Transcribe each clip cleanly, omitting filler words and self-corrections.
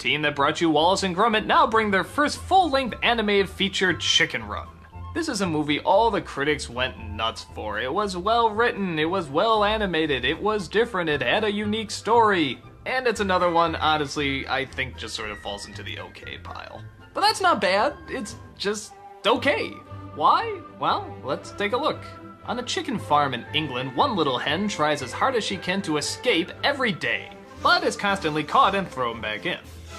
team that brought you Wallace and Gromit now bring their first full-length animated feature, Chicken Run. This is a movie all the critics went nuts for. It was well written, it was well animated, it was different, it had a unique story. And it's another one, honestly, I think just sort of falls into the okay pile. But that's not bad, it's just okay. Why? Well, let's take a look. On a chicken farm in England, one little hen tries as hard as she can to escape every day, but is constantly caught and thrown back in.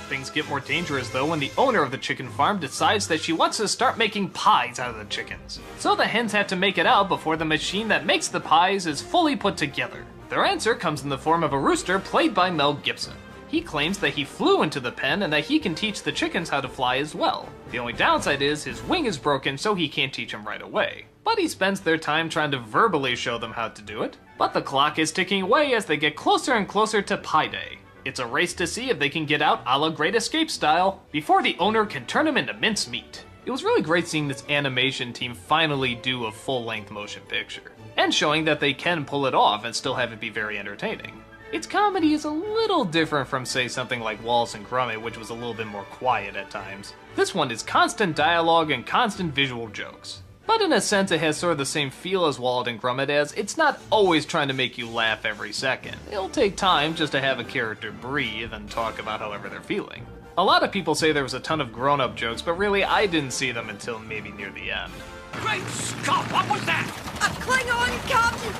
Things get more dangerous though when the owner of the chicken farm decides that she wants to start making pies out of the chickens. So the hens have to make it out before the machine that makes the pies is fully put together. Their answer comes in the form of a rooster played by Mel Gibson. He claims that he flew into the pen and that he can teach the chickens how to fly as well. The only downside is his wing is broken, so he can't teach them right away. But he spends their time trying to verbally show them how to do it. But the clock is ticking away as they get closer and closer to Pie Day. It's a race to see if they can get out a la Great Escape style before the owner can turn them into mincemeat. It was really great seeing this animation team finally do a full-length motion picture, and showing that they can pull it off and still have it be very entertaining. Its comedy is a little different from, say, something like Wallace and Gromit, which was a little bit more quiet at times. This one is constant dialogue and constant visual jokes. But in a sense, it has sort of the same feel as Wallace and Gromit, as it's not always trying to make you laugh every second. It'll take time just to have a character breathe and talk about however they're feeling. A lot of people say there was a ton of grown-up jokes, but really I didn't see them until maybe near the end. Great Scott, what was that? A Klingon, Captain!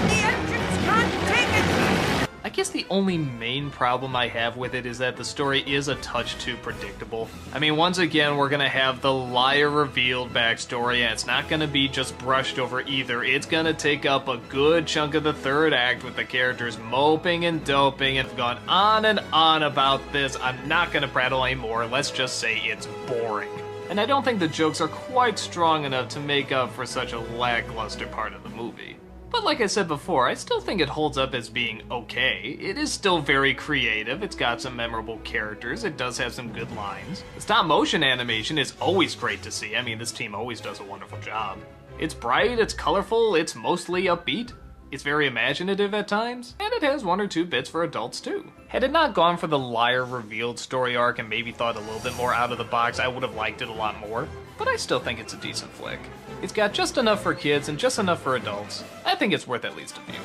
The engines can't take it! I guess the only main problem I have with it is that the story is a touch too predictable. I mean, once again, we're gonna have the liar revealed backstory, and it's not gonna be just brushed over either. It's gonna take up a good chunk of the third act with the characters moping and doping, and I've gone on and on about this. I'm not gonna prattle anymore. Let's just say it's boring. And I don't think the jokes are quite strong enough to make up for such a lackluster part of the movie. But like I said before, I still think it holds up as being okay. It is still very creative, it's got some memorable characters, it does have some good lines. The stop motion animation is always great to see. I mean, this team always does a wonderful job. It's bright, it's colorful, it's mostly upbeat. It's very imaginative at times, and it has one or two bits for adults too. Had it not gone for the liar revealed story arc and maybe thought a little bit more out of the box, I would have liked it a lot more. But I still think it's a decent flick. It's got just enough for kids and just enough for adults. I think it's worth at least a viewing.